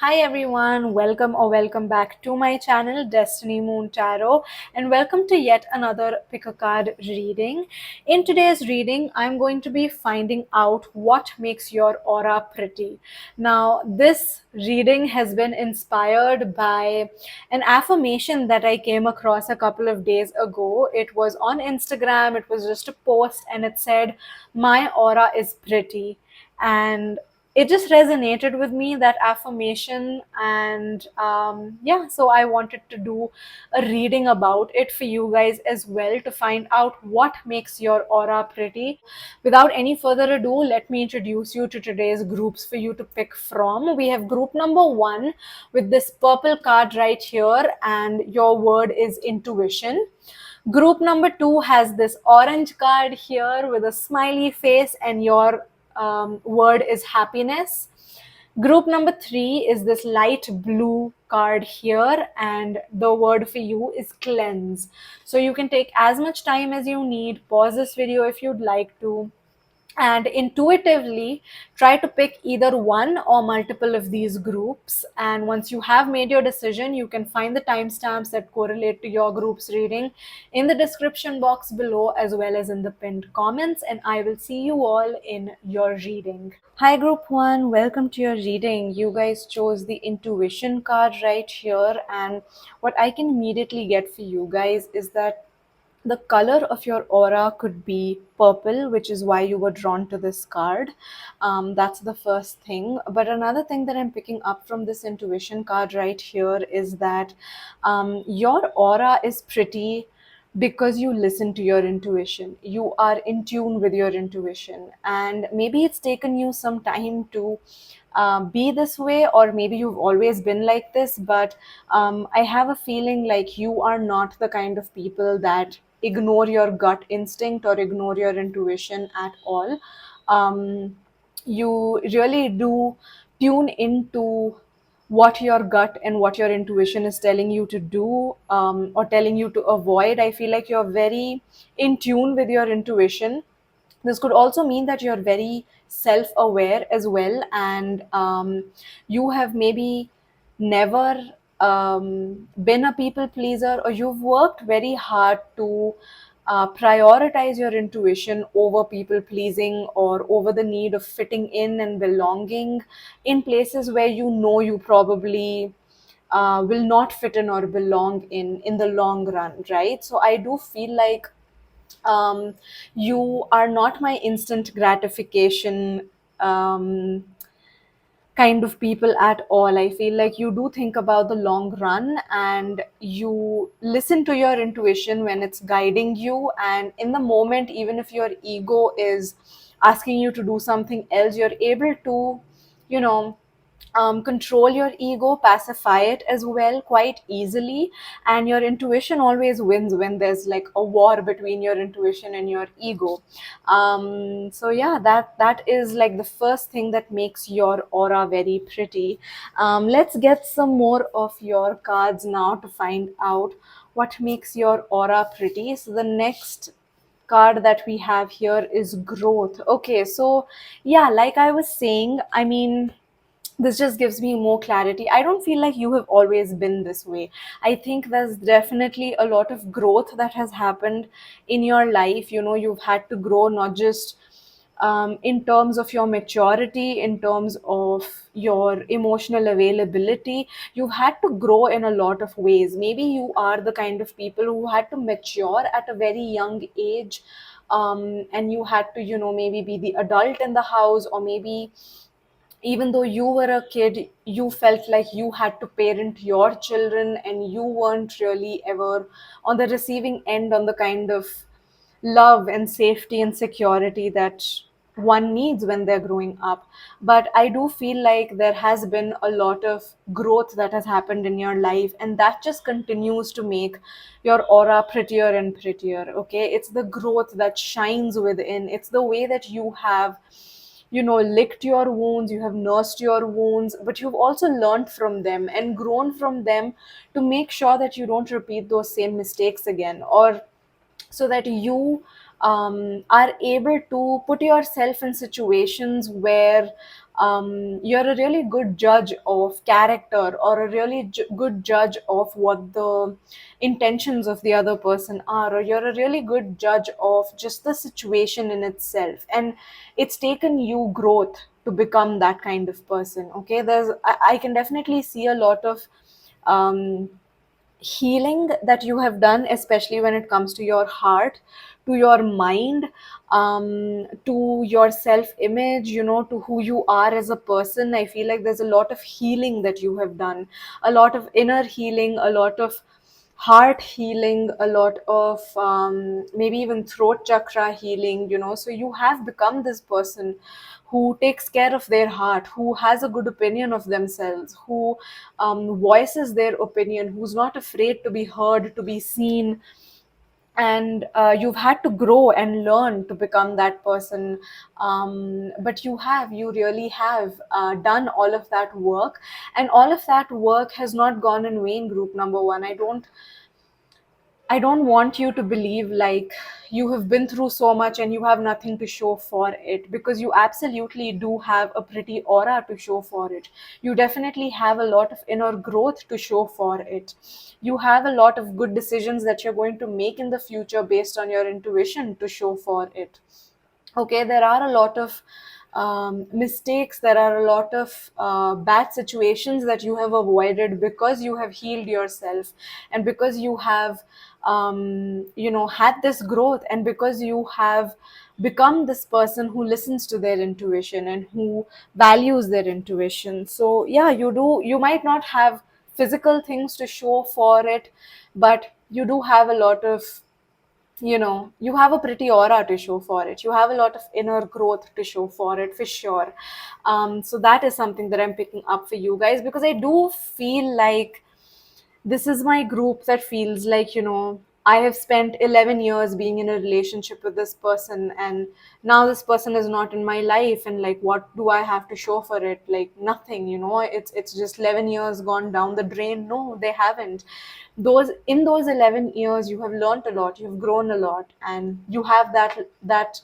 Hi everyone, welcome back to my channel Destiny Moon Tarot, and welcome to yet another pick a card reading. In today's reading, I'm going to be finding out what makes your aura pretty. Now, this reading has been inspired by an affirmation that I came across a couple of days ago. It was on Instagram, it was just a post, and it said, "My aura is pretty." And it just resonated with me, that affirmation, and yeah, so I wanted to do a reading about it for you guys as well, to find out what makes your aura pretty. Without any further ado, let me introduce you to today's groups for you to pick from. We have group number 1 with this purple card right here, and your word is intuition. Group number 2 has this orange card here with a smiley face, and your word is happiness. Group number 3 is this light blue card here, and the word for you is cleanse. So you can take as much time as you need, pause this video if you'd like to, and intuitively try to pick either one or multiple of these groups. And once you have made your decision, you can find the timestamps that correlate to your group's reading in the description box below, as well as in the pinned comments, and I will see you all in your reading. Hi group 1, welcome to your reading. You guys chose the intuition card right here, and what I can immediately get for you guys is that the color of your aura could be purple, which is why you were drawn to this card. That's the first thing. But another thing that I'm picking up from this intuition card right here is that your aura is pretty because you listen to your intuition. You are in tune with your intuition, and maybe it's taken you some time to be this way, or maybe you've always been like this, but I have a feeling like you are not the kind of people that ignore your gut instinct or ignore your intuition at all. You really do tune into what your gut and what your intuition is telling you to do, or telling you to avoid. I feel like you're very in tune with your intuition. This could also mean that you're very self aware as well, and you have maybe never been a people pleaser, or you've worked very hard to prioritize your intuition over people pleasing, or over the need of fitting in and belonging in places where you know you probably will not fit in or belong in the long run, right? So I do feel like you are not my instant gratification kind of people at all. I feel like you do think about the long run, and you listen to your intuition when it's guiding you. And in the moment, even if your ego is asking you to do something else, you're able to, you know, control your ego, pacify it as well quite easily. And your intuition always wins when there's like a war between your intuition and your ego. So yeah, that is like the first thing that makes your aura very pretty. Let's get some more of your cards now to find out what makes your aura pretty. So the next card that we have here is growth. Okay, so yeah, like I was saying, I mean, this just gives me more clarity. I don't feel like you have always been this way. I think there's definitely a lot of growth that has happened in your life. You know, you've had to grow, not just in terms of your maturity, in terms of your emotional availability. You've had to grow in a lot of ways. Maybe you are the kind of people who had to mature at a very young age, and you had to, you know, maybe be the adult in the house, or maybe even though you were a kid, you felt like you had to parent your children, and you weren't really ever on the receiving end on the kind of love and safety and security that one needs when they're growing up. But I do feel like there has been a lot of growth that has happened in your life, and that just continues to make your aura prettier and prettier. Okay, it's the growth that shines within. It's the way that you have, you know, licked your wounds, you have nursed your wounds, but you've also learned from them and grown from them, to make sure that you don't repeat those same mistakes again, or so that you are able to put yourself in situations where you're a really good judge of character, or a really good judge of what the intentions of the other person are, or you're a really good judge of just the situation in itself. And it's taken you growth to become that kind of person. Okay, I can definitely see a lot of um, healing that you have done, especially when it comes to your heart, to your mind, to your self image, to who you are as a person. I feel like there's a lot of healing that you have done, a lot of inner healing, a lot of heart healing, a lot of maybe even throat chakra healing, so you have become this person who takes care of their heart, who has a good opinion of themselves, who voices their opinion, who's not afraid to be heard, to be seen. And you've had to grow and learn to become that person. But you really have done all of that work. And all of that work has not gone in vain, group number one. I don't want you to believe like you have been through so much and you have nothing to show for it, because you absolutely do have a pretty aura to show for it. You definitely have a lot of inner growth to show for it. You have a lot of good decisions that you're going to make in the future based on your intuition to show for it. Okay, there are a lot of mistakes, there are a lot of bad situations that you have avoided because you have healed yourself, and because you have had this growth, and because you have become this person who listens to their intuition and who values their intuition. So yeah, you might not have physical things to show for it, but you do have a lot of, you have a pretty aura to show for it. You have a lot of inner growth to show for it, for sure. So that is something that I'm picking up for you guys, because I do feel like this is my group that feels like, I have spent 11 years being in a relationship with this person, and now this person is not in my life, and like, what do I have to show for it? Like nothing. It's just 11 years gone down the drain. No, they haven't. Those 11 years you have learned a lot, you've grown a lot, and you have that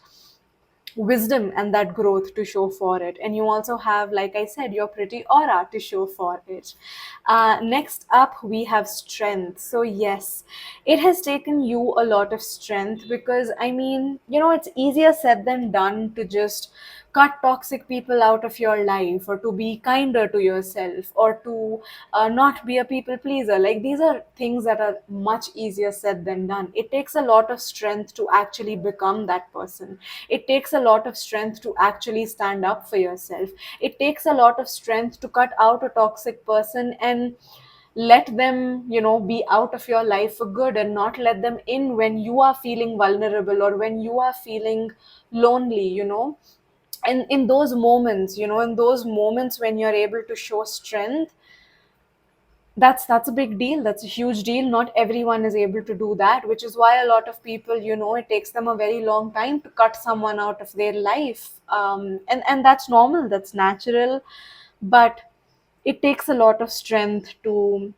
wisdom and that growth to show for it. And you also have, like I said, your pretty aura to show for it. Next up, we have strength. So yes, it has taken you a lot of strength, because I mean, it's easier said than done to just cut toxic people out of your life, or to be kinder to yourself, or to not be a people pleaser. Like, these are things that are much easier said than done. It takes a lot of strength to actually become that person. It takes a lot of strength to actually stand up for yourself. It takes a lot of strength to cut out a toxic person and let them, be out of your life for good, and not let them in when you are feeling vulnerable, or when you are feeling lonely. And in those moments, when you're able to show strength, that's a big deal. That's a huge deal. Not everyone is able to do that, which is why a lot of people, it takes them a very long time to cut someone out of their life. And that's normal, that's natural. But it takes a lot of strength to,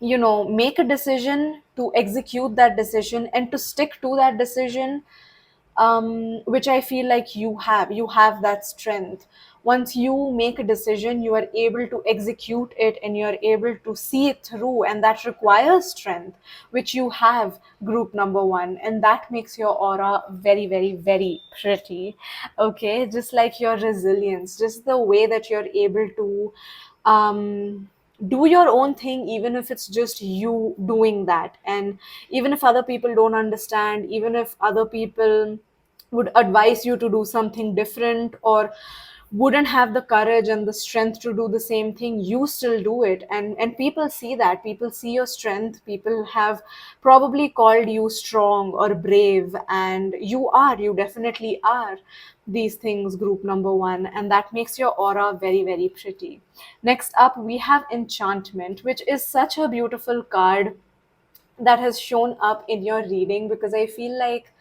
make a decision, to execute that decision, and to stick to that decision, which I feel like you have that strength. Once you make a decision, you are able to execute it, and you are able to see it through, and that requires strength, which you have, group number one. And that makes your aura very, very, very pretty. Okay, just like your resilience, just the way that you're able to do your own thing, even if it's just you doing that. And even if other people don't understand, even if other people would advise you to do something different, or wouldn't have the courage and the strength to do the same thing, you still do it. And people see that, people see your strength. People have probably called you strong or brave, and you definitely are these things, group number one. And that makes your aura very, very pretty. Next up, we have enchantment, which is such a beautiful card that has shown up in your reading, because I feel like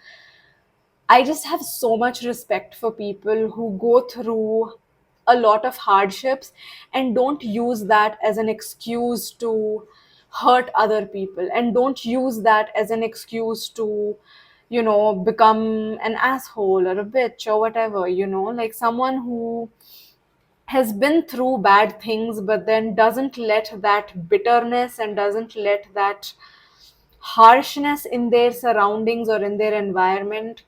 I just have so much respect for people who go through a lot of hardships and don't use that as an excuse to hurt other people, and don't use that as an excuse to, become an asshole or a bitch or whatever, like someone who has been through bad things, but then doesn't let that bitterness and doesn't let that harshness in their surroundings or in their environment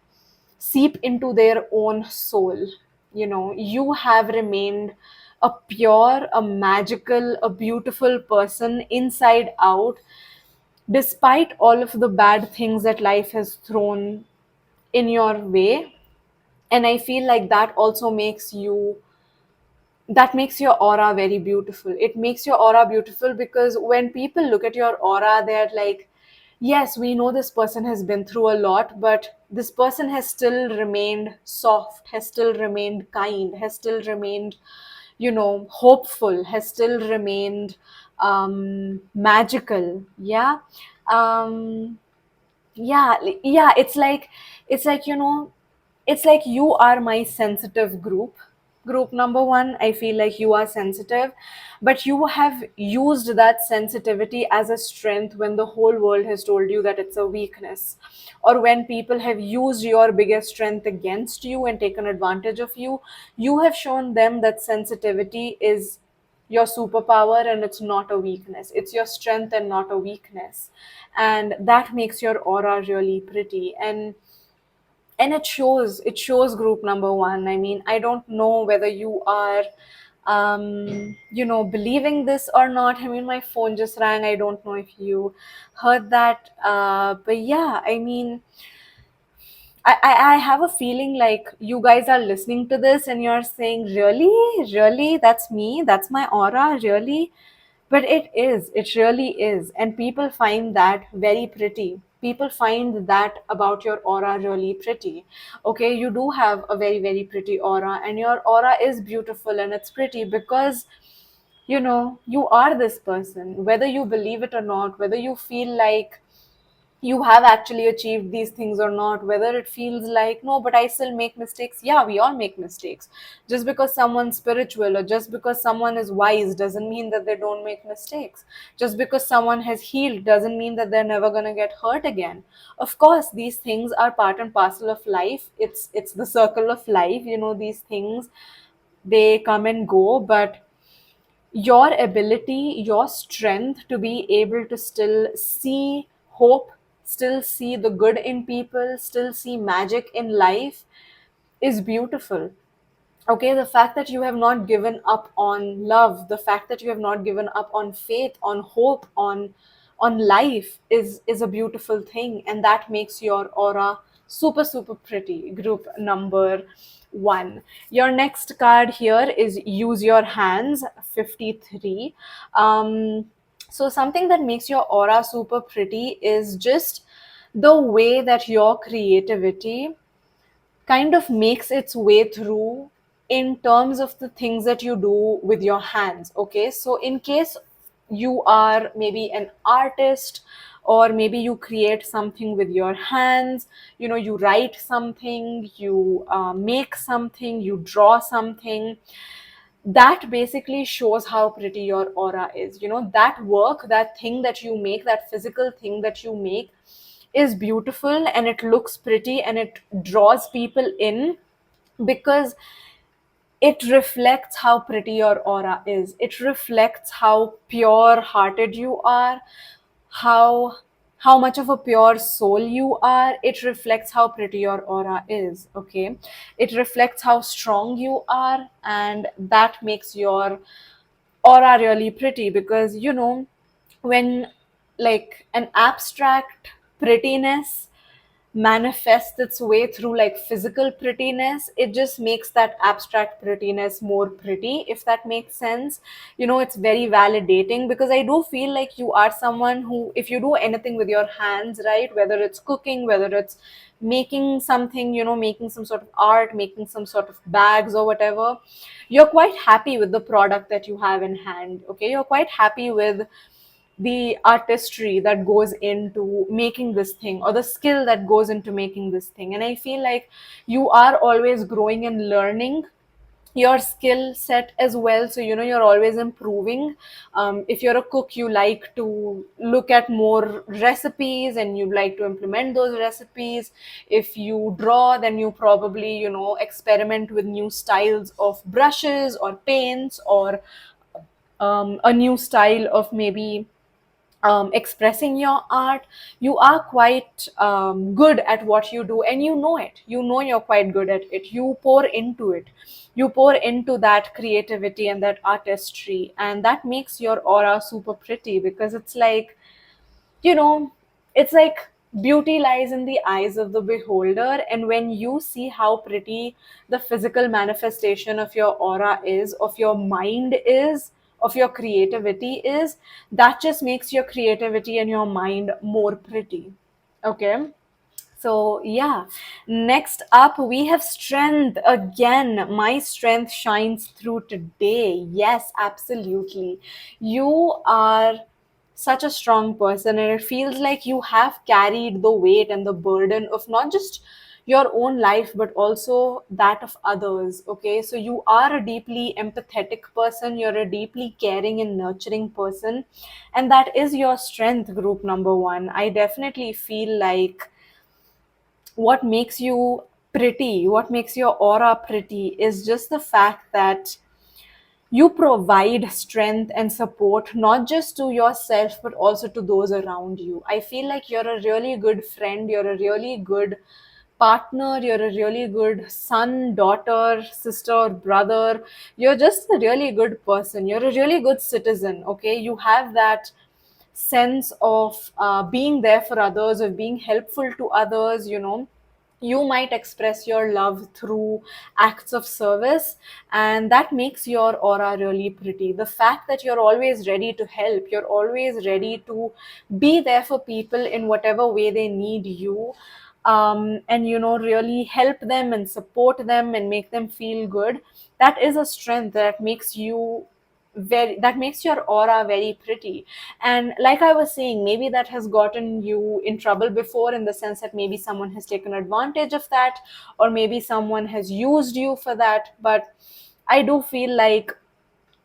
seep into their own soul. You know, you have remained a pure, a magical, a beautiful person inside out, despite all of the bad things that life has thrown in your way. And I feel like that makes your aura very beautiful. It makes your aura beautiful because when people look at your aura, they're like, yes, we know this person has been through a lot, but this person has still remained soft, has still remained kind, has still remained, hopeful, has still remained magical. Yeah. Um, yeah, it's like it's like you are my sensitive group number one. I feel like you are sensitive, but you have used that sensitivity as a strength when the whole world has told you that it's a weakness, or when people have used your biggest strength against you and taken advantage of you. You have shown them that sensitivity is your superpower and it's not a weakness. It's your strength and not a weakness. And that makes your aura really pretty. And it shows group number one. I mean, I don't know whether you are believing this or not. I mean, my phone just rang. I don't know if you heard that. But yeah, I mean, I have a feeling like you guys are listening to this and you're saying, really? Really? That's me? That's my aura? Really? But it really is. And people find that very pretty. People find that about your aura really pretty. Okay, you do have a very, very pretty aura, and your aura is beautiful and it's pretty because you are this person, whether you believe it or not, whether you feel like you have actually achieved these things or not, whether it feels like no, but I still make mistakes. Yeah, we all make mistakes. Just because someone's spiritual or just because someone is wise doesn't mean that they don't make mistakes. Just because someone has healed doesn't mean that they're never going to get hurt again. Of course, these things are part and parcel of life. It's the circle of life. These things, they come and go, but your ability, your strength to be able to still see hope, still see the good in people, still see magic in life is beautiful. Okay, the fact that you have not given up on love, the fact that you have not given up on faith, on hope, on life is a beautiful thing, and that makes your aura super, super pretty. Group number one. Your next card here is use your hands, 53. So something that makes your aura super pretty is just the way that your creativity kind of makes its way through in terms of the things that you do with your hands. Okay, so in case you are maybe an artist, or maybe you create something with your hands, you write something, you make something, you draw something, that basically shows how pretty your aura is. That work, that thing that you make, that physical thing that you make is beautiful, and it looks pretty, and it draws people in because it reflects how pretty your aura is. It reflects how pure hearted you are, how how much of a pure soul you are. It reflects how pretty your aura is. Okay, it reflects how strong you are, and that makes your aura really pretty because when like an abstract prettiness manifests its way through like physical prettiness, it just makes that abstract prettiness more pretty, if that makes sense. It's very validating because I do feel like you are someone who, if you do anything with your hands, right, whether it's cooking, whether it's making something, making some sort of art, making some sort of bags or whatever, you're quite happy with the product that you have in hand. Okay, you're quite happy with the artistry that goes into making this thing, or the skill that goes into making this thing. And I feel like you are always growing and learning your skill set as well, so you're always improving. If you're a cook, you like to look at more recipes and you like to implement those recipes. If you draw, then you probably experiment with new styles of brushes or paints, or a new style of maybe expressing your art. You are quite good at what you do, and you're quite good at it. You pour into it, you pour into that creativity and that artistry, and that makes your aura super pretty, because it's like, you know, it's like beauty lies in the eyes of the beholder. And when you see how pretty the physical manifestation of your aura is, of your mind is, of your creativity is, that just makes your creativity and your mind more pretty. Okay. So, yeah, next up we have strength again. My strength shines through today. Yes, absolutely. You are such a strong person, and it feels like you have carried the weight and the burden of not just your own life but also that of others. Okay, so you are a deeply empathetic person, you're a deeply caring and nurturing person, and that is your strength, group number one. I definitely feel like what makes you pretty, what makes your aura pretty, is just the fact that you provide strength and support not just to yourself but also to those around you. I feel like you're a really good friend, you're a really good partner, you're a really good son, daughter, sister, brother. You're just a really good person, you're a really good citizen. Okay, you have that sense of being there for others, of being helpful to others. You might express your love through acts of service, and that makes your aura really pretty. The fact that you're always ready to help, you're always ready to be there for people in whatever way they need you, and really help them and support them and make them feel good. That is a strength that makes you very, that makes your aura very pretty. And like I was saying, maybe that has gotten you in trouble before, in the sense that maybe someone has taken advantage of that, or maybe someone has used you for that. But I do feel like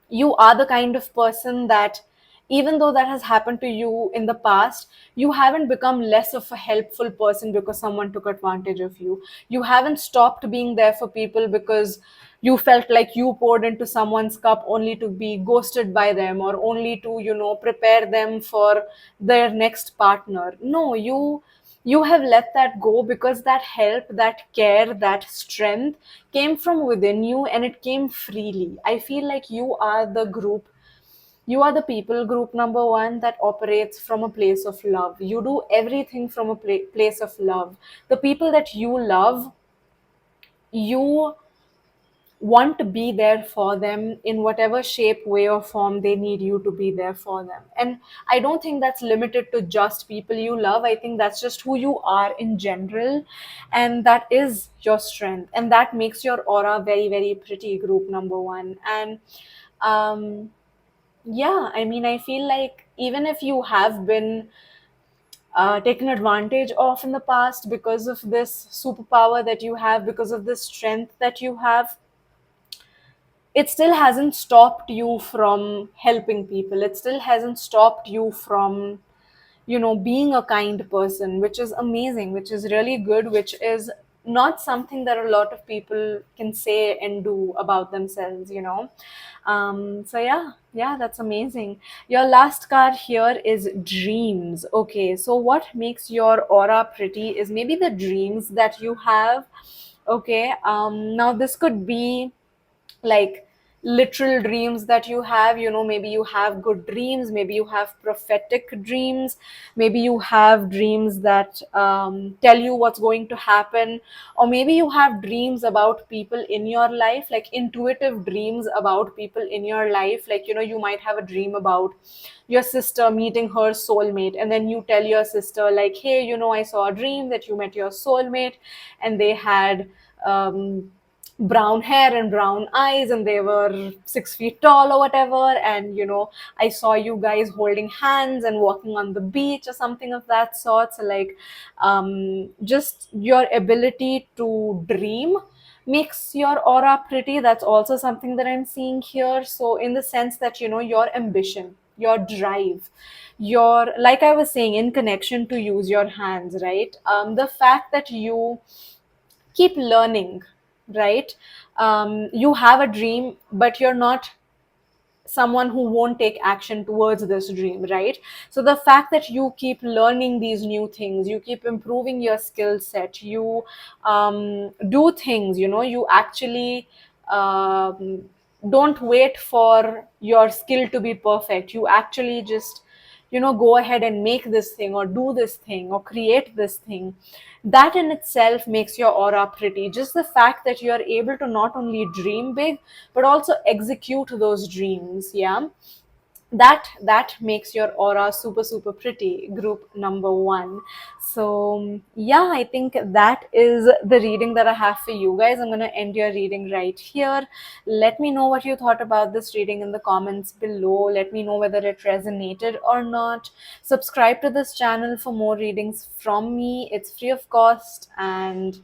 you are the kind of person that, even though that has happened to you in the past, you haven't become less of a helpful person because someone took advantage of you. You haven't stopped being there for people because you felt like you poured into someone's cup only to be ghosted by them, or only to prepare them for their next partner. No, you have let that go, because that help, that care, that strength came from within you, and it came freely. I feel like you are the people group number one that operates from a place of love. You do everything from a place of love. The people that you love, you want to be there for them in whatever shape, way, or form they need you to be there for them. And I don't think that's limited to just people you love. I think that's just who you are in general. And that is your strength. And that makes your aura very, very pretty, group number one. And um, yeah, I mean, I feel like even if you have been taken advantage of in the past because of this superpower that you have, because of this strength that you have, it still hasn't stopped you from helping people. It still hasn't stopped you from being a kind person, which is amazing, which is really good, which is not something that a lot of people can say and do about themselves. So yeah, that's amazing. Your last card here is dreams. Okay, so what makes your aura pretty is maybe the dreams that you have. Okay, now this could be like literal dreams that you have. Maybe you have good dreams, maybe you have prophetic dreams, maybe you have dreams that tell you what's going to happen, or maybe you have dreams about people in your life, like intuitive dreams about people in your life. Like you might have a dream about your sister meeting her soulmate, and then you tell your sister like, hey, I saw a dream that you met your soulmate, and they had brown hair and brown eyes, and they were 6 feet tall or whatever, and I saw you guys holding hands and walking on the beach or something of that sort. So like just your ability to dream makes your aura pretty. That's also something that I'm seeing here. So in the sense that, your ambition, your drive, your, like I was saying, in connection to use your hands, right? The fact that you keep learning, right? You have a dream, but you're not someone who won't take action towards this dream, right? So the fact that you keep learning these new things, you keep improving your skill set, you do things, you actually don't wait for your skill to be perfect. You actually just, go ahead and make this thing or do this thing or create this thing. That in itself makes your aura pretty. Just the fact that you're able to not only dream big but also execute those dreams, yeah, that makes your aura super super pretty, group number one. So yeah, I think that is the reading that I have for you guys. I'm going to end your reading right here. Let me know what you thought about this reading in the comments below. Let me know whether it resonated or not. Subscribe to this channel for more readings from me. It's free of cost, and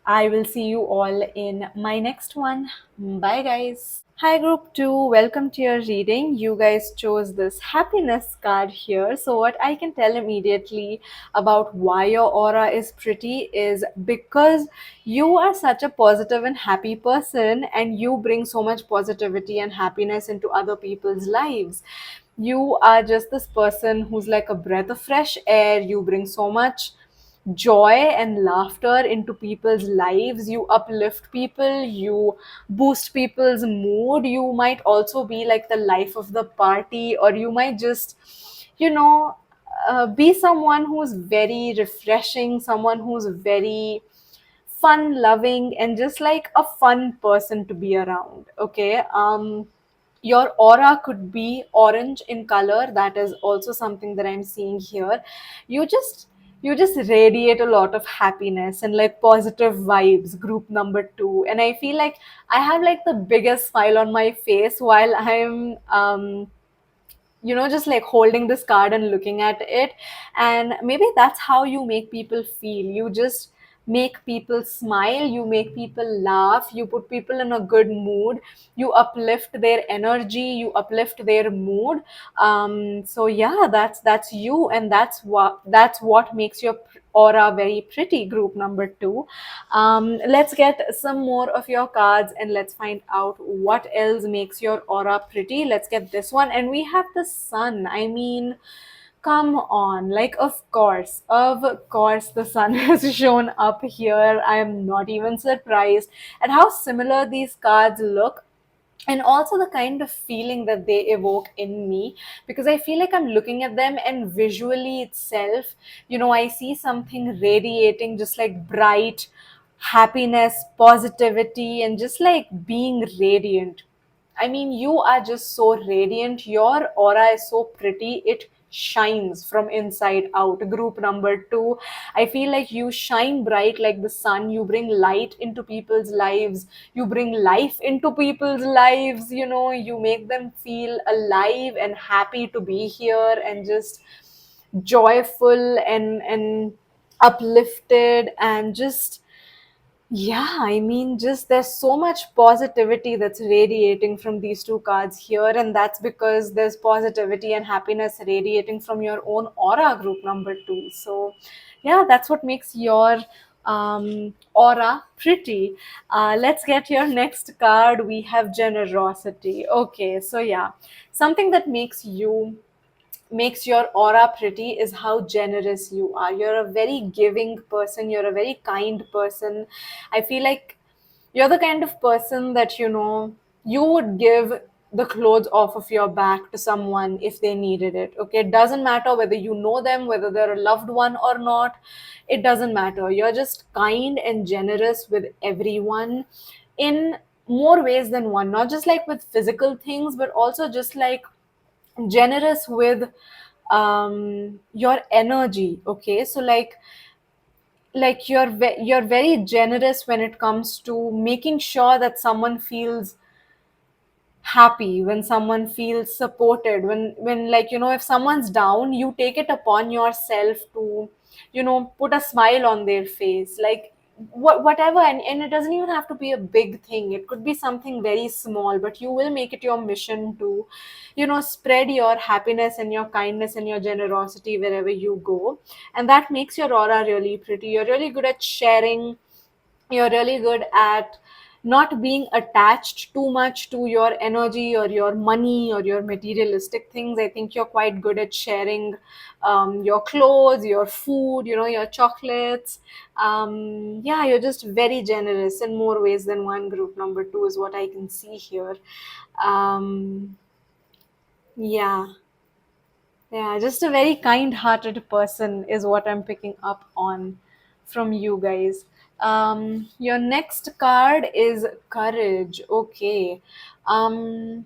I will see you all in my next one. Bye guys. Hi, group 2. Welcome to your reading. You guys chose this happiness card here. So, what I can tell immediately about why your aura is pretty is because you are such a positive and happy person, and you bring so much positivity and happiness into other people's lives. You are just this person who's like a breath of fresh air. You bring so much joy and laughter into people's lives. You uplift people, you boost people's mood. You might also be like the life of the party, or you might just, you know, be someone who's very refreshing, someone who's very fun loving, and just like a fun person to be around. Okay. Your aura could be orange in color. That is also something that I'm seeing here. You just you just radiate a lot of happiness and like positive vibes, group number 2. And I feel like I have like the biggest smile on my face while I'm just like holding this card and looking at it. And maybe that's how you make people feel. You just make people smile, you make people laugh, you put people in a good mood, you uplift their energy, you uplift their mood. So yeah, that's you, and that's what makes your aura very pretty, group number 2. Let's get some more of your cards and let's find out what else makes your aura pretty. Let's get this one, and we have the sun. I mean, come on, like, of course the sun has shown up here. I am not even surprised at how similar these cards look, and also the kind of feeling that they evoke in me, because I feel like I'm looking at them, and visually itself, I see something radiating, just like bright happiness, positivity, and just like being radiant. I mean, you are just so radiant. Your aura is so pretty. It shines from inside out. Group number 2. I feel like you shine bright like the sun. You bring light into people's lives. You bring life into people's lives. You make them feel alive and happy to be here, and just joyful and uplifted, and just, yeah, I mean, just there's so much positivity that's radiating from these two cards here, and that's because there's positivity and happiness radiating from your own aura, group number 2. So, yeah, that's what makes your aura pretty. Let's get your next card. We have generosity. Okay, so yeah, something that makes your aura pretty is how generous you are. You're a very giving person, you're a very kind person. I feel like you're the kind of person that, you would give the clothes off of your back to someone if they needed it. Okay, it doesn't matter whether you know them, whether they're a loved one or not. It doesn't matter. You're just kind and generous with everyone in more ways than one, not just like with physical things, but also just like generous with your energy. Okay, so like you're very generous when it comes to making sure that someone feels happy, when someone feels supported, when like, if someone's down, you take it upon yourself to, put a smile on their face. Like, whatever, and it doesn't even have to be a big thing. It could be something very small, but you will make it your mission to, spread your happiness and your kindness and your generosity wherever you go. And that makes your aura really pretty. You're really good at sharing. You're really good at not being attached too much to your energy or your money or your materialistic things. I think you're quite good at sharing your clothes, your food, your chocolates. Yeah, you're just very generous in more ways than one. Group number two is what I can see here. Yeah. Yeah, just a very kind-hearted person is what I'm picking up on from you guys. Your next card is courage. Okay. So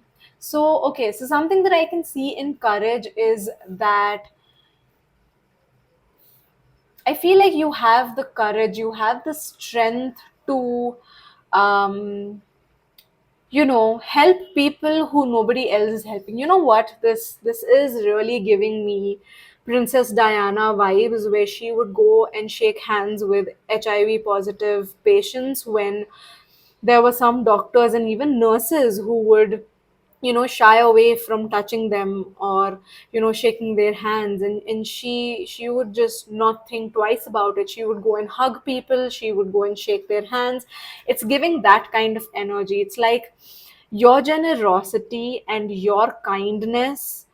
something that I can see in courage is that I feel like you have the courage, you have the strength to um help people who nobody else is helping. You know what, this is really giving me Princess Diana vibes, where she would go and shake hands with HIV positive patients when there were some doctors and even nurses who would shy away from touching them or shaking their hands, and she would just not think twice about it. She would go and hug people, she would go and shake their hands. It's giving that kind of energy. It's like your generosity and your kindness,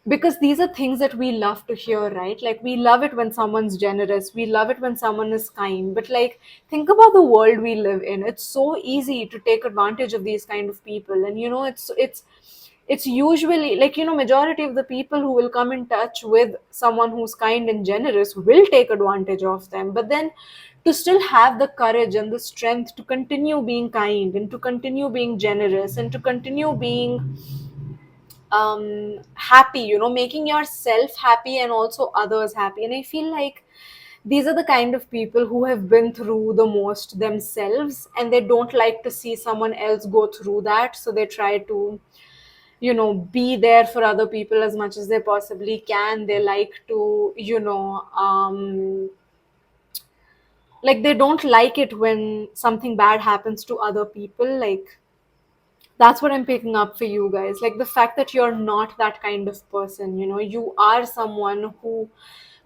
because these are things that we love to hear, right? Like, we love it when someone's generous, we love it when someone is kind, but like, think about the world we live in. It's so easy to take advantage of these kind of people, and it's usually like, majority of the people who will come in touch with someone who's kind and generous will take advantage of them. But then, to still have the courage and the strength to continue being kind and to continue being generous and to continue being happy, making yourself happy and also others happy. And I feel like these are the kind of people who have been through the most themselves, and they don't like to see someone else go through that, so they try to be there for other people as much as they possibly can. They like to like, they don't like it when something bad happens to other people. Like, that's what I'm picking up for you guys. Like, the fact that you're not that kind of person. You are someone who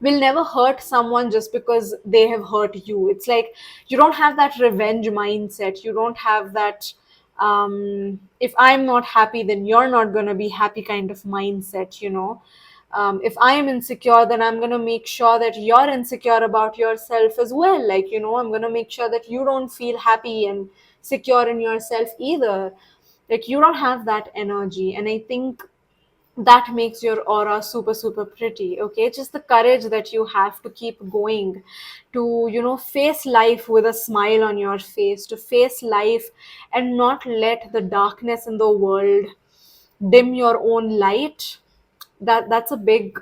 will never hurt someone just because they have hurt you. It's like, you don't have that revenge mindset. You don't have that if I'm not happy, then you're not going to be happy kind of mindset. If I am insecure, then I'm going to make sure that you're insecure about yourself as well. Like, I'm going to make sure that you don't feel happy and secure in yourself either. Like, you don't have that energy, and I think that makes your aura super super pretty. Okay, just the courage that you have to keep going, to face life with a smile on your face, to face life and not let the darkness in the world dim your own light. That's a big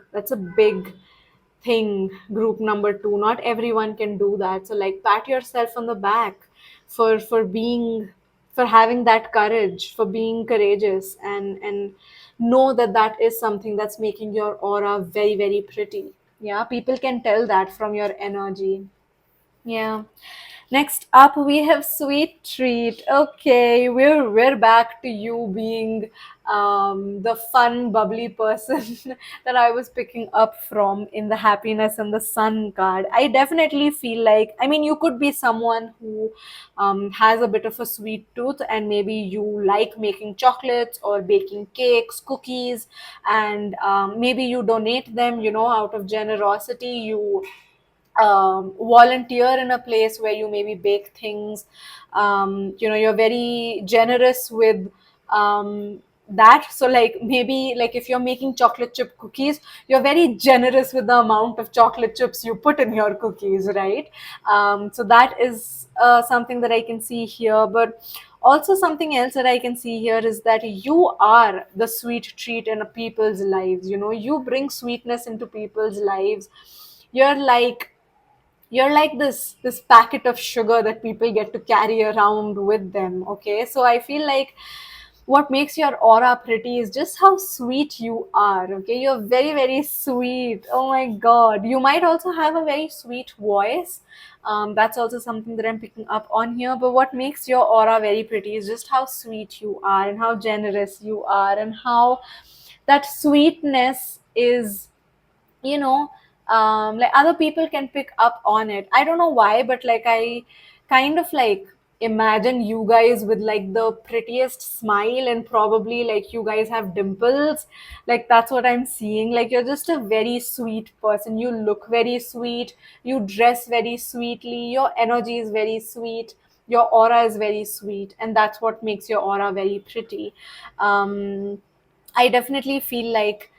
thing. Group number two, not everyone can do that. So, like, pat yourself on the back for being, for having that courage, for being courageous, and know that that is something that's making your aura very very pretty. Yeah, people can tell that from your energy. Yeah. Next up, we have Sweet Treat. Okay, we're back to you being the fun, bubbly person that I was picking up from in the Happiness and the Sun card. I definitely feel like, I mean, you could be someone who has a bit of a sweet tooth, and maybe you like making chocolates or baking cakes, cookies, and maybe you donate them, out of generosity. You volunteer in a place where you maybe bake things. You're very generous with that. So, like, maybe, like, if you're making chocolate chip cookies, you're very generous with the amount of chocolate chips you put in your cookies, right? So that is something that I can see here. But also, something else that I can see here is that you are the sweet treat in people's lives. You bring sweetness into people's lives. you're like you're like this packet of sugar that people get to carry around with them. Okay, so I feel like what makes your aura pretty is just how sweet you are. Okay, you're very, very sweet. Oh my god. You might also have a very sweet voice. That's also something that I'm picking up on here. But what makes your aura very pretty is just how sweet you are, and how generous you are, and how that sweetness is, you know like other people can pick up on it. I don't know why, but like I kind of like imagine you guys with like the prettiest smile, and probably like you guys have dimples. Like that's what I'm seeing. Like you're just a very sweet person. You look very sweet, you dress very sweetly, your energy is very sweet, your aura is very sweet, and that's what makes your aura very pretty. I definitely feel like,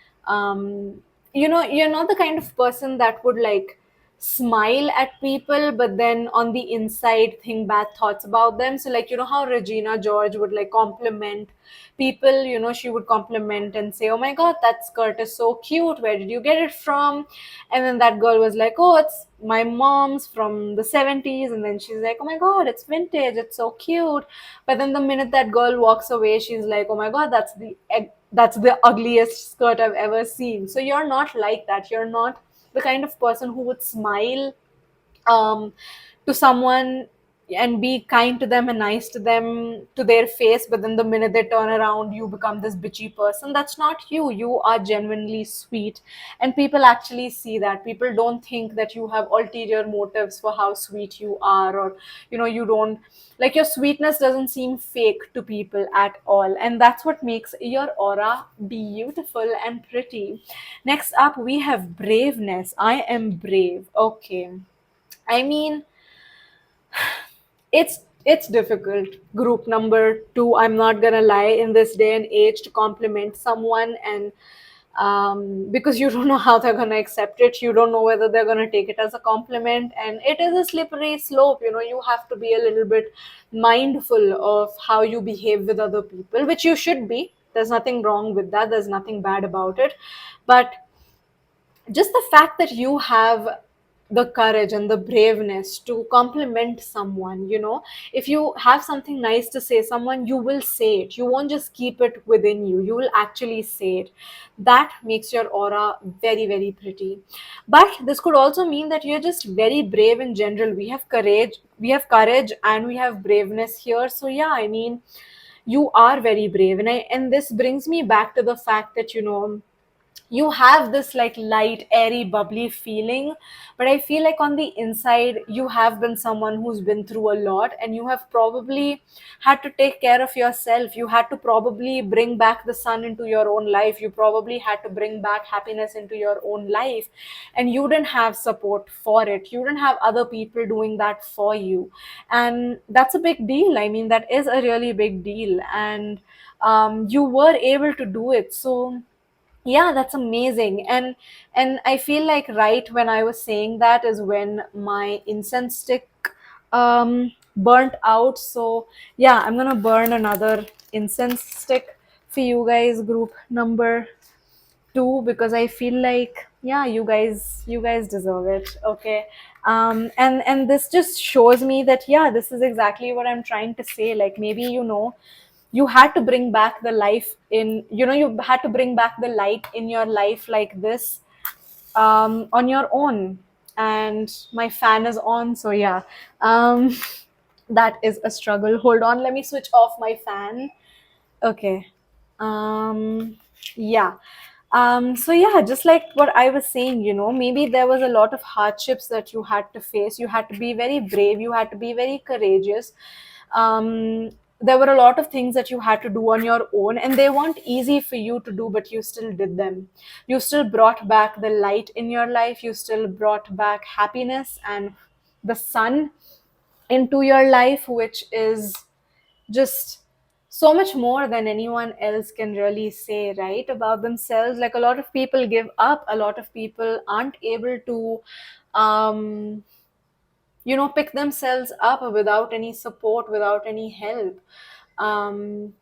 you're not the kind of person that would like smile at people, but then on the inside think bad thoughts about them. So, like, how Regina George would like compliment people, she would compliment and say, "Oh my God, that skirt is so cute. Where did you get it from?" And then that girl was like, "Oh, it's my mom's from the 70s." And then she's like, "Oh my God, it's vintage. It's so cute." But then the minute that girl walks away, she's like, "Oh my God, that's the ugliest skirt I've ever seen." So you're not like that. You're not the kind of person who would smile um, to someone and be kind to them and nice to them to their face, but then the minute they turn around, you become this bitchy person. That's not you. You are genuinely sweet, and people actually see that. People don't think that you have ulterior motives for how sweet you are, or you don't, like, your sweetness doesn't seem fake to people at all, and that's what makes your aura beautiful and pretty. Next up, we have braveness. I am brave. Okay, I mean, it's difficult. Group number two, I'm not gonna lie, in this day and age, to compliment someone, and because you don't know how they're gonna accept it, you don't know whether they're gonna take it as a compliment, and it is a slippery slope. You have to be a little bit mindful of how you behave with other people, which you should be. There's nothing wrong with that. There's nothing bad about it, but just the fact that you have the courage and the braveness to compliment someone, if you have something nice to say someone, you will say it. You won't just keep it within you. You will actually say it. That makes your aura very, very pretty. But this could also mean that you're just very brave in general. We have courage and we have braveness here. So yeah, I mean, you are very brave, and this brings me back to the fact that you have this like light, airy, bubbly feeling, but I feel like on the inside you have been someone who's been through a lot, and you have probably had to take care of yourself. You had to probably bring back the sun into your own life. You probably had to bring back happiness into your own life, and you didn't have support for it. You didn't have other people doing that for you, and that's a big deal. I mean, that is a really big deal, and you were able to do it. So yeah, that's amazing. And I feel like right when I was saying that is when my incense stick burnt out. So yeah, I'm gonna burn another incense stick for you guys, group number two, because I feel like, yeah, you guys deserve it. Okay. And this just shows me that, yeah, this is exactly what I'm trying to say. Like, maybe you had to bring back the life in, you had to bring back the light in your life like this, on your own. And my fan is on, so yeah. um that is a struggle. Hold on, let me switch off my fan. Okay. Yeah. So yeah, just like what I was saying, maybe there was a lot of hardships that you had to face. You had to be very brave. You had to be very courageous. There were a lot of things that you had to do on your own, and they weren't easy for you to do, but you still did them. You still brought back the light in your life. You still brought back happiness and the sun into your life, which is just so much more than anyone else can really say, right, about themselves. Like, a lot of people give up. A lot of people aren't able to um pick themselves up without any support, without any help. um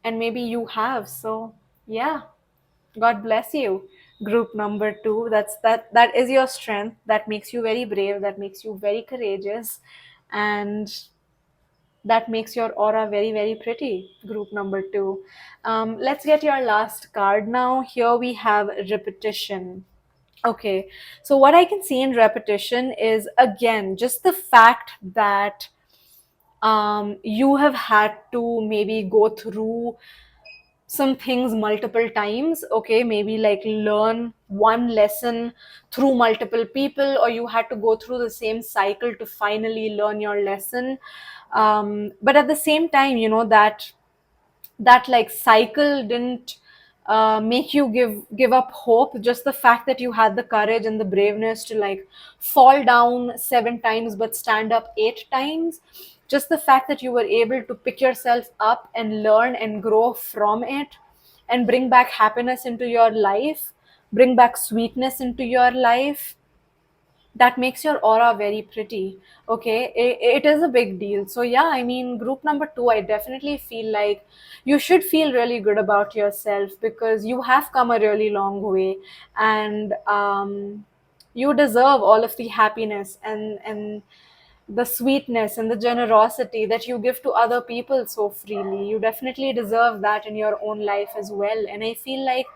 and maybe you have. So yeah, God bless you, group number two. That is your strength. That makes you very brave. That makes you very courageous. And That makes your aura very, very pretty, group number two. Let's get your last card now. Here we have repetition. Okay, so what I can see in repetition is again just the fact that you have had to maybe go through some things multiple times. Okay, maybe like learn one lesson through multiple people, or you had to go through the same cycle to finally learn your lesson. But at the same time, you know, that like cycle didn't make you give up hope. Just the fact that you had the courage and the braveness to like fall down 7 times but stand up 8 times, just the fact that you were able to pick yourself up and learn and grow from it and bring back happiness into your life, bring back sweetness into your life, that makes your aura very pretty. Okay, it is a big deal. So yeah, I mean, group number two, I definitely feel like you should feel really good about yourself because you have come a really long way. And you deserve all of the happiness and the sweetness and the generosity that you give to other people so freely. You definitely deserve that in your own life as well. And I feel like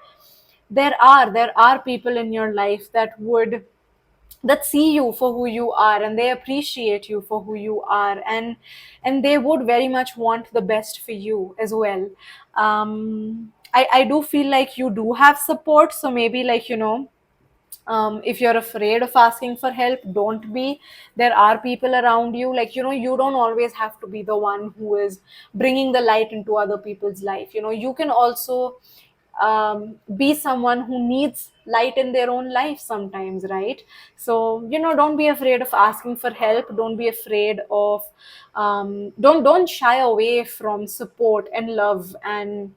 there are people in your life that see you for who you are, and they appreciate you for who you are, and they would very much want the best for you as well. I do feel like you do have support, so maybe like, you know, if you're afraid of asking for help, don't be. There are people around you, like, you know, you don't always have to be the one who is bringing the light into other people's life. You know, you can also be someone who needs light in their own life sometimes, right? So, you know, don't be afraid of asking for help. Don't be afraid of don't shy away from support and love and,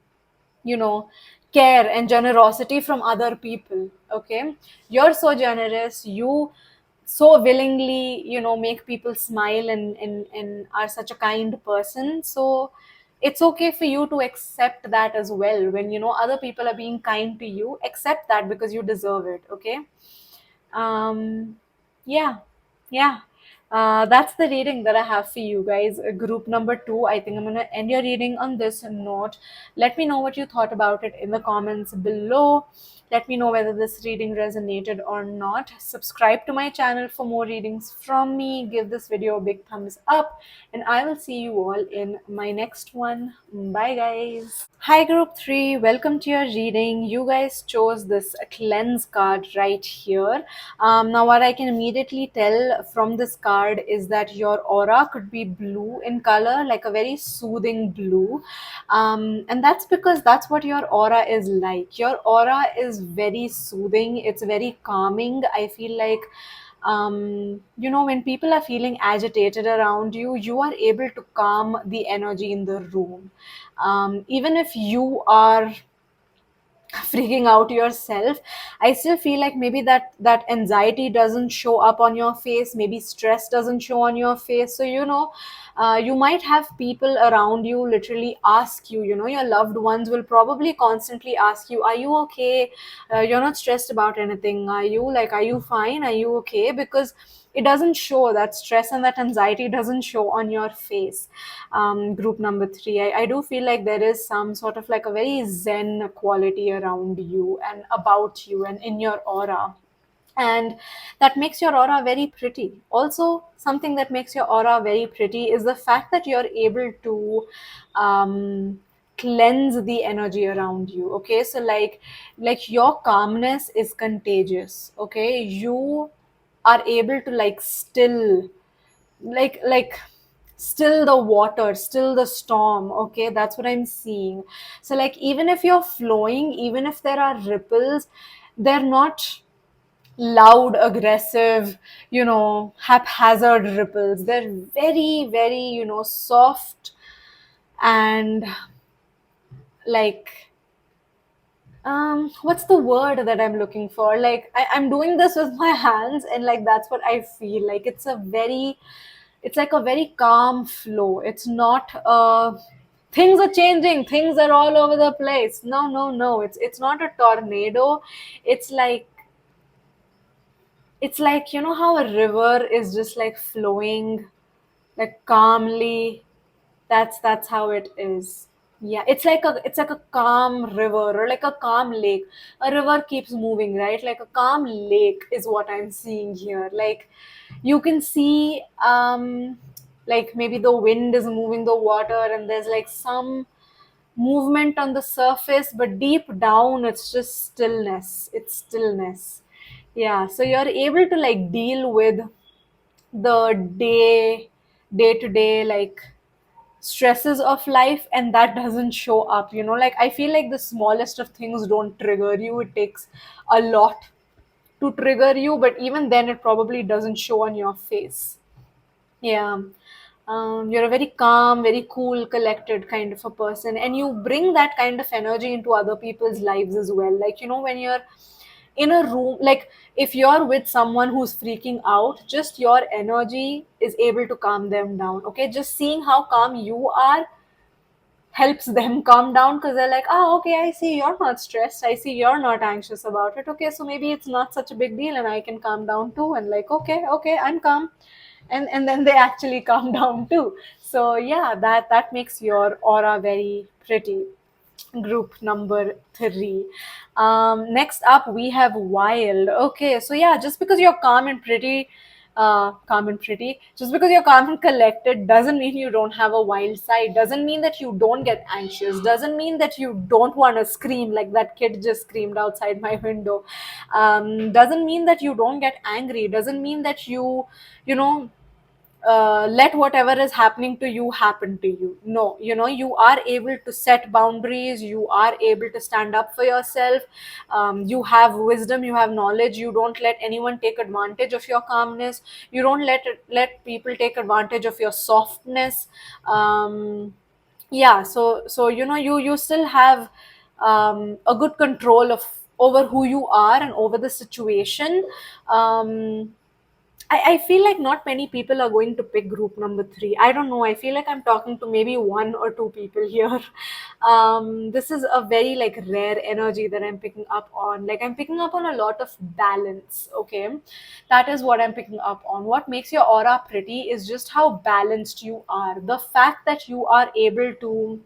you know, care and generosity from other people. Okay, you're so generous, you so willingly, you know, make people smile and are such a kind person. So it's okay for you to accept that as well. When, you know, other people are being kind to you, accept that because you deserve it. Okay. um yeah, yeah. That's the reading that I have for you guys. Group number two, I think I'm going to end your reading on this note. Let me know what you thought about it in the comments below. Let me know whether this reading resonated or not. Subscribe to my channel for more readings from me. Give this video a big thumbs up, and I will see you all in my next one. Bye, guys. Hi, group three. Welcome to your reading. You guys chose this cleanse card right here. Now, what I can immediately tell from this card is that your aura could be blue in color, like a very soothing blue. And that's because that's what your aura is like. Your aura is very soothing, it's very calming. I feel like you know, when people are feeling agitated around you, you are able to calm the energy in the room. Even if you are freaking out yourself, I still feel like maybe that anxiety doesn't show up on your face, maybe stress doesn't show on your face. So, you know, you might have people around you literally ask you, you know, your loved ones will probably constantly ask you, are you okay? You're not stressed about anything? Are you like, are you fine? Are you okay? Because it doesn't show, that stress and that anxiety doesn't show on your face. Group number three, I do feel like there is some sort of like a very zen quality around you and about you and in your aura, and that makes your aura very pretty. Also, something that makes your aura very pretty is the fact that you're able to cleanse the energy around you. Okay, so like your calmness is contagious. Okay, you are able to like still, like still the water, still the storm. Okay, that's what I'm seeing. So like, even if you're flowing, even if there are ripples, they're not loud, aggressive, you know, haphazard ripples. They're very, very, you know, soft and like, what's the word that I'm looking for? Like, I'm doing this with my hands, and like that's what I feel like. It's like a very calm flow. It's not things are changing, things are all over the place. No, no, no. It's not a tornado. It's like, it's like, you know how a river is just like flowing like calmly, That's how it is. Yeah, it's like a calm river or like a calm lake. A river keeps moving, right? Like a calm lake is what I'm seeing here. Like you can see like maybe the wind is moving the water and there's like some movement on the surface, but deep down it's just stillness. It's stillness. Yeah, so you're able to like deal with the day to day like stresses of life, and that doesn't show up, like I feel like the smallest of things don't trigger you. It takes a lot to trigger you, but even then it probably doesn't show on your face. Yeah. You're a very calm, very cool, collected kind of a person, and you bring that kind of energy into other people's lives as well. Like, when you're in a room, like if you're with someone who's freaking out, just your energy is able to calm them down. Okay. Just seeing how calm you are helps them calm down because they're like, oh, okay, I see you're not stressed. I see you're not anxious about it. Okay, so maybe it's not such a big deal and I can calm down too. And like, okay, I'm calm. And then they actually calm down too. So yeah, that makes your aura very pretty. Group number three. Next up, we have wild. Okay, so yeah, just because you're calm and pretty, just because you're calm and collected doesn't mean you don't have a wild side. Doesn't mean that you don't get anxious. Doesn't mean that you don't want to scream like that kid just screamed outside my window. Doesn't mean that you don't get angry. Doesn't mean that you know let whatever is happening to you happen to you. No, you are able to set boundaries. You are able to stand up for yourself. You have wisdom, you have knowledge. You don't let anyone take advantage of your calmness. You don't let people take advantage of your softness. Yeah, so you still have a good control of over who you are and over the situation. I feel like not many people are going to pick group number three. I don't know. I feel like I'm talking to maybe one or two people here. This is a very like rare energy that I'm picking up on. Like I'm picking up on a lot of balance. Okay, that is what I'm picking up on. What makes your aura pretty is just how balanced you are. The fact that you are able to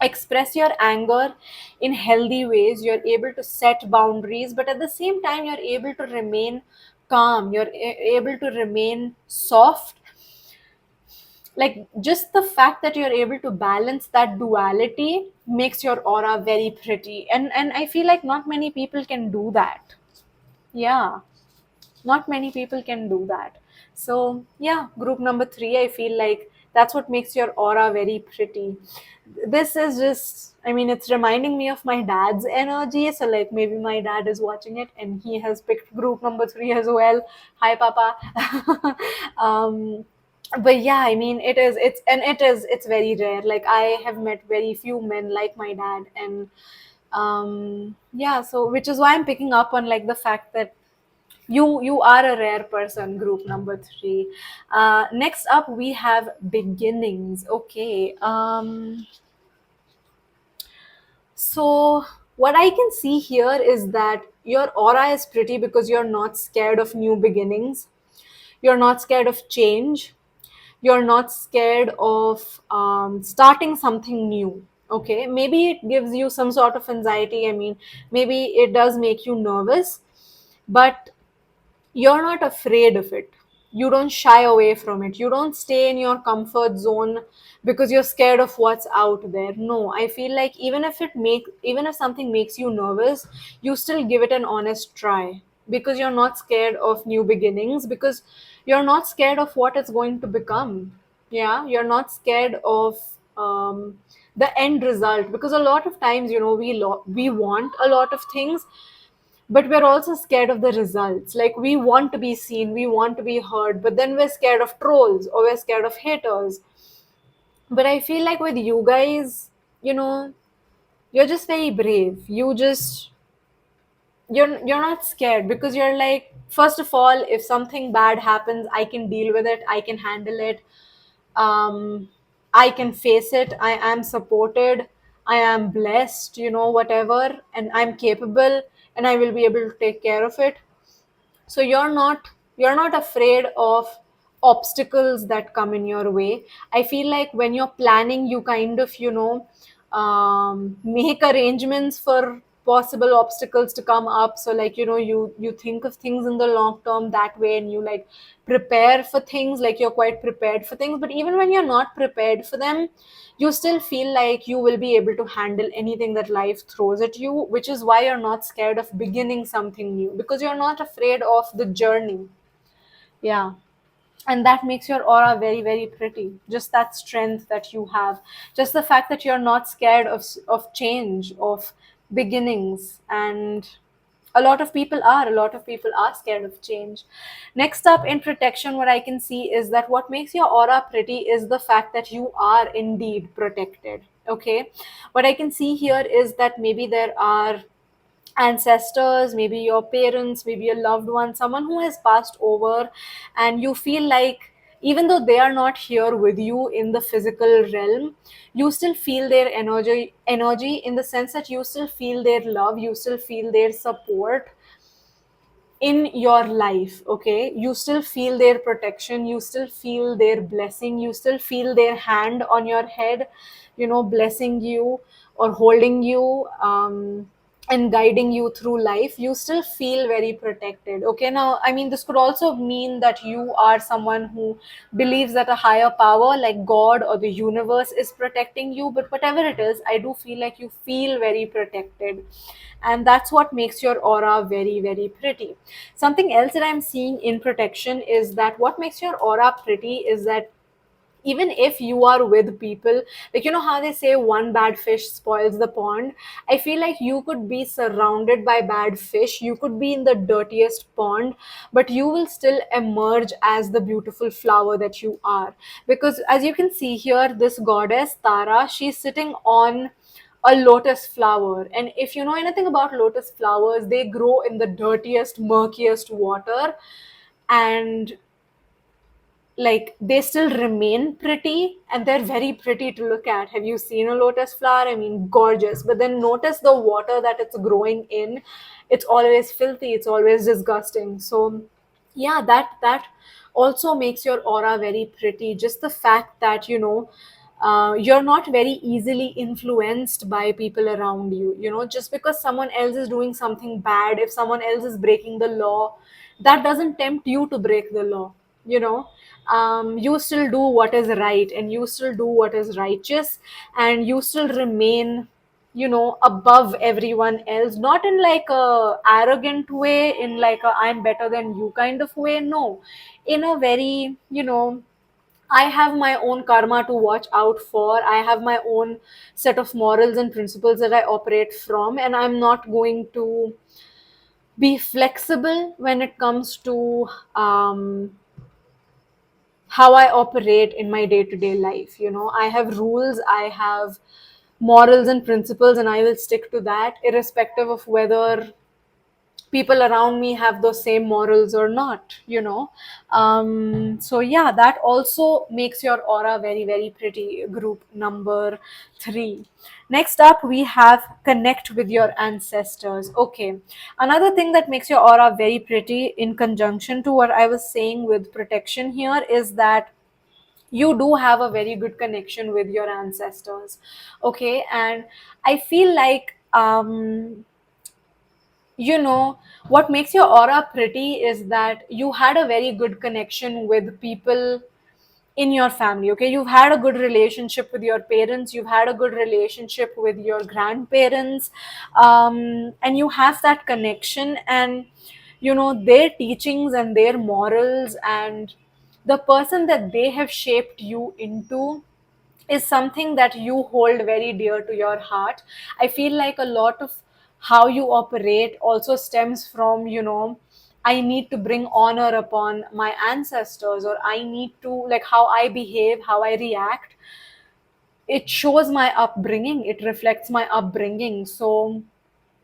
express your anger in healthy ways. You're able to set boundaries, but at the same time you're able to remain calm. You're able to remain soft. Like just the fact that you're able to balance that duality makes your aura very pretty, and I feel like not many people can do that. Yeah, not many people can do that. So yeah, group number three, I feel like that's what makes your aura very pretty. This is just, I mean, it's reminding me of my dad's energy. So like maybe my dad is watching it and he has picked group number three as well. Hi papa. um but yeah, I mean, it's very rare. Like I have met very few men like my dad, and yeah, so which is why I'm picking up on like the fact that you are a rare person. Group number three. Next up we have beginnings. Okay. So what I can see here is that your aura is pretty because you're not scared of new beginnings. You're not scared of change. You're not scared of starting something new. Okay, maybe it gives you some sort of anxiety. I mean, maybe it does make you nervous, but you're not afraid of it. You don't shy away from it. You don't stay in your comfort zone because you're scared of what's out there. No, I feel like even if something makes you nervous, you still give it an honest try because you're not scared of new beginnings, because you're not scared of what it's going to become. Yeah, you're not scared of the end result, because a lot of times, we want a lot of things, but we're also scared of the results. Like we want to be seen, we want to be heard, but then we're scared of trolls or we're scared of haters. But I feel like with you guys, you know you're just very brave. You're not scared because you're like, first of all, if something bad happens, I can deal with it, I can handle it. I can face it, I am supported, I am blessed, whatever, and I'm capable, and I will be able to take care of it. So you're not afraid of obstacles that come in your way. I feel like when you're planning, you kind of, make arrangements for possible obstacles to come up. So like, you think of things in the long term that way, and you like prepare for things, like you're quite prepared for things. But even when you're not prepared for them, you still feel like you will be able to handle anything that life throws at you, which is why you're not scared of beginning something new, because you're not afraid of the journey. Yeah. And that makes your aura very, very pretty. Just that strength that you have, just the fact that you're not scared of change, of beginnings. And a lot of people are scared of change. Next up, in protection, what I can see is that what makes your aura pretty is the fact that you are indeed protected. Okay, what I can see here is that maybe there are ancestors, maybe your parents, maybe a loved one, someone who has passed over, and you feel like even though they are not here with you in the physical realm, you still feel their energy in the sense that you still feel their love, you still feel their support in your life. Okay, you still feel their protection, you still feel their blessing, you still feel their hand on your head, blessing you or holding you, and guiding you through life. You still feel very protected. Okay, now I mean, this could also mean that you are someone who believes that a higher power like God or the universe is protecting you. But whatever it is, I do feel like you feel very protected, and that's what makes your aura very, very pretty. Something else that I'm seeing in protection is that what makes your aura pretty is that even if you are with people, like, how they say one bad fish spoils the pond. I feel like you could be surrounded by bad fish, you could be in the dirtiest pond, but you will still emerge as the beautiful flower that you are. Because as you can see here, this goddess Tara, she's sitting on a lotus flower. And if you know anything about lotus flowers, they grow in the dirtiest, murkiest water. And like, they still remain pretty, and they're very pretty to look at. Have you seen a lotus flower? I mean, gorgeous. But then notice the water that it's growing in. It's always filthy, it's always disgusting. So yeah, that also makes your aura very pretty. Just the fact that, you're not very easily influenced by people around you. Just because someone else is doing something bad, if someone else is breaking the law, that doesn't tempt you to break the law. you know you still do what is right, and you still do what is righteous, and you still remain, above everyone else, not in like a arrogant way, in like a I'm better than you kind of way. No, in a very, I have my own karma to watch out for. I have my own set of morals and principles that I operate from, and I'm not going to be flexible when it comes to how I operate in my day to day life. I have rules, I have morals and principles, and I will stick to that, irrespective of whether people around me have those same morals or not. So yeah, that also makes your aura very, very pretty. Group number 3. Next up, we have connect with your ancestors. Okay, another thing that makes your aura very pretty, in conjunction to what I was saying with protection here, is that you do have a very good connection with your ancestors. Okay, and I feel like, what makes your aura pretty is that you had a very good connection with people in your family. Okay, you've had a good relationship with your parents, you've had a good relationship with your grandparents, and you have that connection. And their teachings and their morals and the person that they have shaped you into is something that you hold very dear to your heart. I feel like a lot of how you operate also stems from, I need to bring honor upon my ancestors, or I need to, like, how I behave, how I react, it shows my upbringing, it reflects my upbringing. So,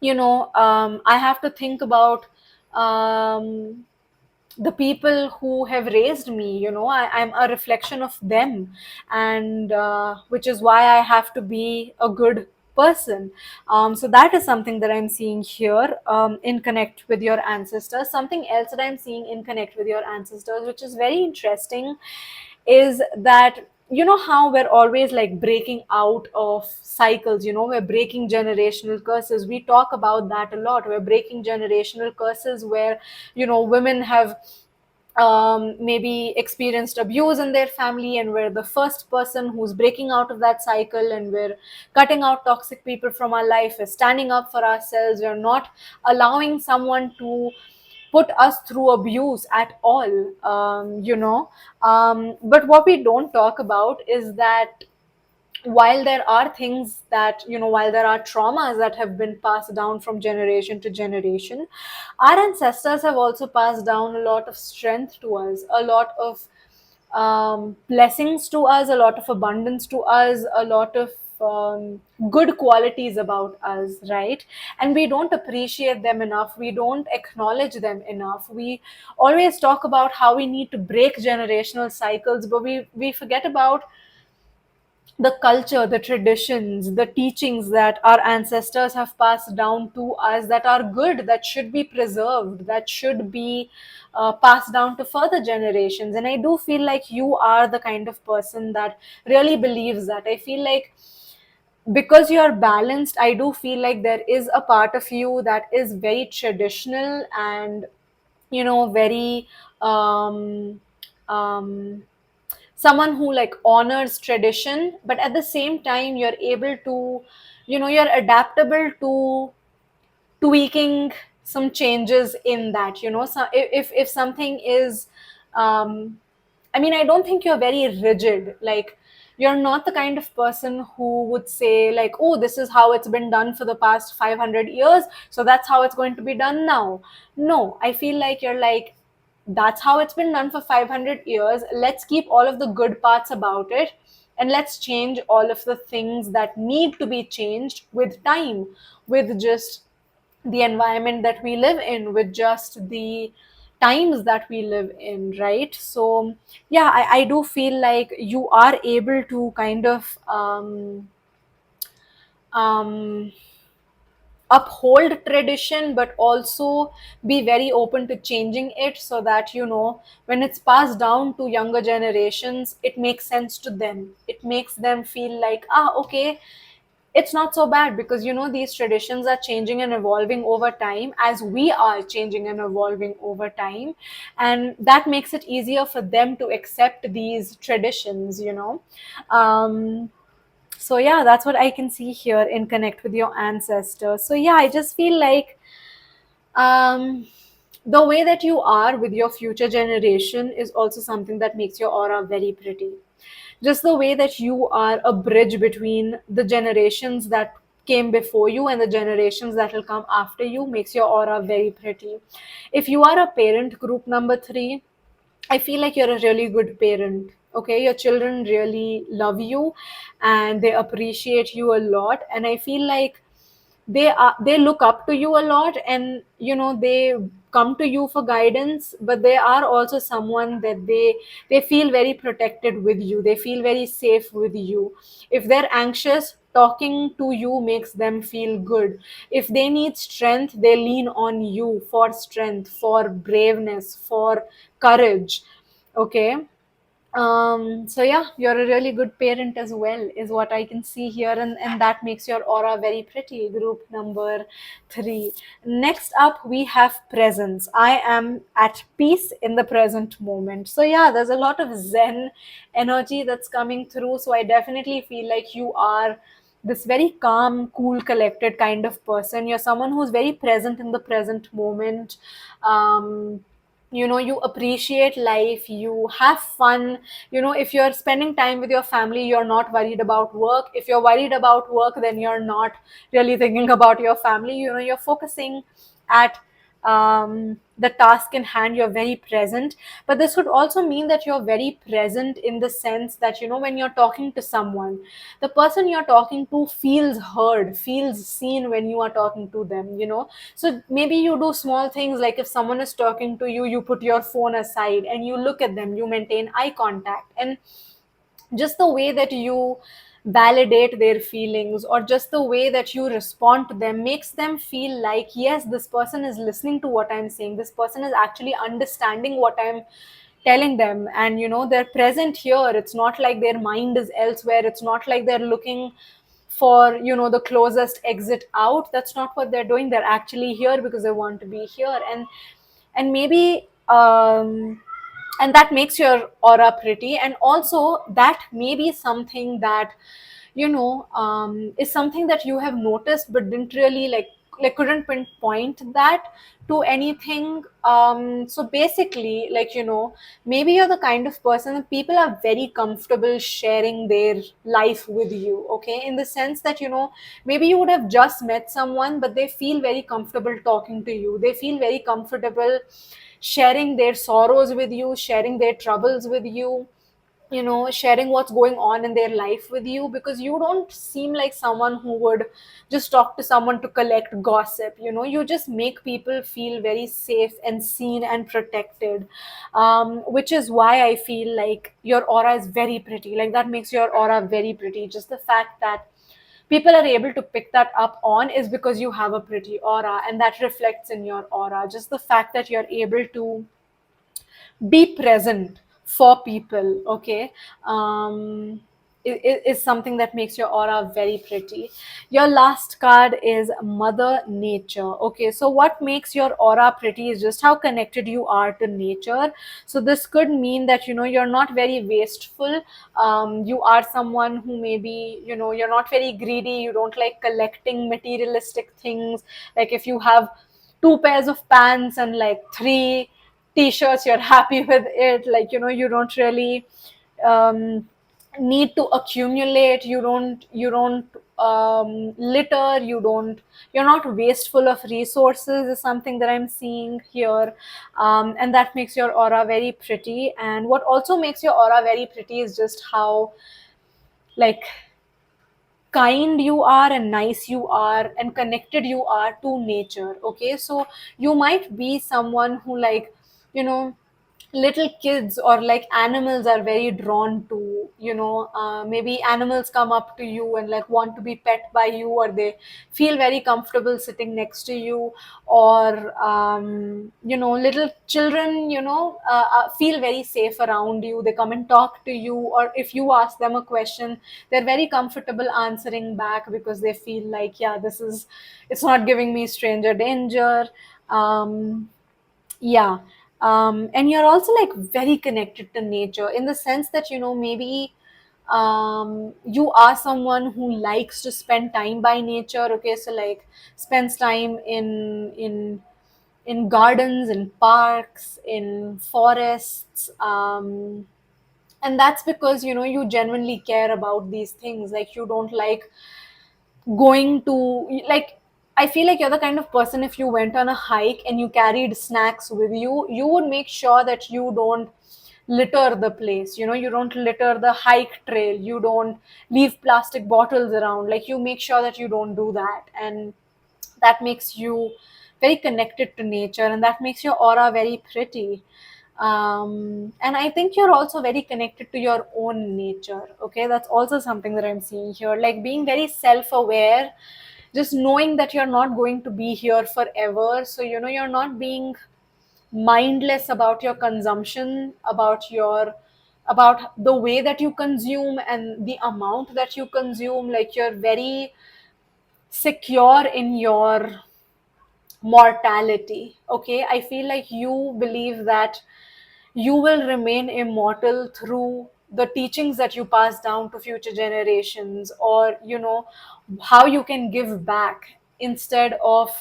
I have to think about um, the people who have raised me. I'm a reflection of them, and which is why I have to be a good person. So that is something that I'm seeing here, in Connect with Your Ancestors. Something else that I'm seeing in Connect with Your Ancestors, which is very interesting, is that how we're always like breaking out of cycles, we're breaking generational curses. We talk about that a lot. We're breaking generational curses where women have maybe experienced abuse in their family, and we're the first person who's breaking out of that cycle, and we're cutting out toxic people from our life. We're standing up for ourselves. We're not allowing someone to put us through abuse at all. But what we don't talk about is that while there are things that while there are traumas that have been passed down from generation to generation, our ancestors have also passed down a lot of strength to us, a lot of blessings to us, a lot of abundance to us, a lot of good qualities about us, right? And we don't appreciate them enough. We don't acknowledge them enough. We always talk about how we need to break generational cycles, but we forget about the culture, the traditions, the teachings that our ancestors have passed down to us, that are good, that should be preserved, that should be passed down to further generations. And I do feel like you are the kind of person that really believes that. I feel like because you're balanced, I do feel like there is a part of you that is very traditional and very um, um, someone who like honors tradition, but at the same time you're able to you're adaptable to tweaking some changes in that. So if something is I mean, I don't think you're very rigid. Like, you're not the kind of person who would say, like, oh, this is how it's been done for the past 500 years, so that's how it's going to be done now. No, I feel like you're like, that's how it's been done for 500 years. Let's keep all of the good parts about it, and let's change all of the things that need to be changed with time, with just the environment that we live in, with just the times that we live in, right? So yeah, I do feel like you are able to kind of um, uphold tradition, but also be very open to changing it, so that when it's passed down to younger generations, it makes sense to them. It makes them feel like, okay, it's not so bad, because these traditions are changing and evolving over time, as we are changing and evolving over time, and that makes it easier for them to accept these traditions. um so yeah, that's what I can see here in Connect with Your Ancestors. So yeah, I just feel like um the way that you are with your future generation is also something that makes your aura very pretty. Just the way that you are a bridge between the generations that came before you and the generations that will come after you makes your aura very pretty. If you are a parent, group number 3, I feel like you're a really good parent. Okay, your children really love you and they appreciate you a lot, and I feel like they look up to you a lot, and they come to you for guidance, but they are also someone that they feel very protected with you. They feel very safe with you. If they're anxious, talking to you makes them feel good. If they need strength, they lean on you for strength, for braveness, for courage. Okay. So yeah, you're a really good parent as well, is what I can see here, and that makes your aura very pretty. Group number 3. Next up, we have presence. I am at peace in the present moment. So yeah, there's a lot of Zen energy that's coming through. So I definitely feel like you are this very calm, cool, collected kind of person. You're someone who's very present in the present moment. You appreciate life, you have fun. If you're spending time with your family, you're not worried about work. If you're worried about work, then you're not really thinking about your family. You're focusing at the task in hand. You're very present. But this would also mean that you're very present in the sense that when you're talking to someone, the person you're talking to feels heard, feels seen when you are talking to them. So maybe you do small things, like if someone is talking to you, you put your phone aside and you look at them, you maintain eye contact, and just the way that you validate their feelings, or just the way that you respond to them makes them feel like, yes, this person is listening to what I'm saying, this person is actually understanding what I'm telling them, and they're present here. It's not like their mind is elsewhere, it's not like they're looking for the closest exit out. That's not what they're doing. They're actually here because they want to be here. And maybe and that makes your aura pretty. And also that may be something that is something that you have noticed but didn't really couldn't pinpoint that to anything. So basically, maybe you're the kind of person that people are very comfortable sharing their life with you, okay, in the sense that maybe you would have just met someone, but they feel very comfortable talking to you, they feel very comfortable sharing their sorrows with you, sharing their troubles with you, sharing what's going on in their life with you, because you don't seem like someone who would just talk to someone to collect gossip. You just make people feel very safe and seen and protected, which is why I feel like your aura is very pretty. Like, that makes your aura very pretty. Just the fact that people are able to pick that up on is because you have a pretty aura, and that reflects in your aura. Just the fact that you're able to be present for people, okay, is something that makes your aura very pretty. Your last card is Mother Nature. Okay, so what makes your aura pretty is just how connected you are to nature. So this could mean that you're not very wasteful. You are someone who maybe you're not very greedy, you don't like collecting materialistic things. Like, if you have two pairs of pants and like three t-shirts, you're happy with it. Like, you don't really um, need to accumulate. You don't litter. You're not wasteful of resources is something that I'm seeing here. And that makes your aura very pretty. And what also makes your aura very pretty is just how, like, kind you are and nice you are and connected you are to nature. Okay, so you might be someone who, like, you know little kids or like animals are very drawn to. Maybe animals come up to you and like want to be pet by you, or they feel very comfortable sitting next to you. Or little children feel very safe around you, they come and talk to you, or if you ask them a question, they're very comfortable answering back because they feel like, yeah, it's not giving me stranger danger. Um, yeah um, and you're also like very connected to nature in the sense that maybe you are someone who likes to spend time by nature. Okay, so like spends time in gardens, in parks, in forests. And that's because you genuinely care about these things. Like, you don't like going to, like, I feel like you're the kind of person, if you went on a hike and you carried snacks with you, you would make sure that you don't litter the place. You don't litter the hike trail, you don't leave plastic bottles around. Like, you make sure that you don't do that. And that makes you very connected to nature, and that makes your aura very pretty. And I think you're also very connected to your own nature. Okay, that's also something that I'm seeing here, like being very self-aware, just knowing that you're not going to be here forever. So you're not being mindless about your consumption, about the way that you consume and the amount that you consume. Like, you're very secure in your mortality. Okay, I feel like you believe that you will remain immortal through the teachings that you pass down to future generations, or how you can give back instead of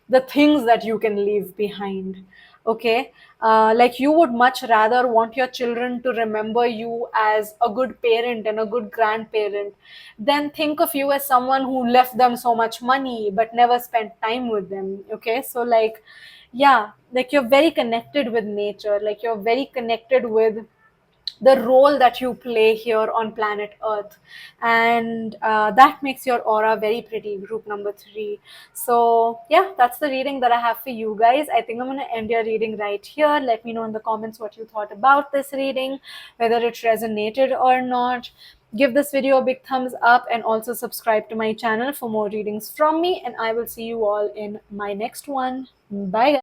the things that you can leave behind. Okay, like, you would much rather want your children to remember you as a good parent and a good grandparent than think of you as someone who left them so much money but never spent time with them. Okay, so like, yeah, like, you're very connected with nature, like, you're very connected with the role that you play here on planet earth. And that makes your aura very pretty, group number 3. So yeah, that's the reading that I have for you guys. I think I'm going to end your reading right here. Let me know in the comments what you thought about this reading, whether it resonated or not. Give this video a big thumbs up and also subscribe to my channel for more readings from me, and I will see you all in my next one. Bye guys.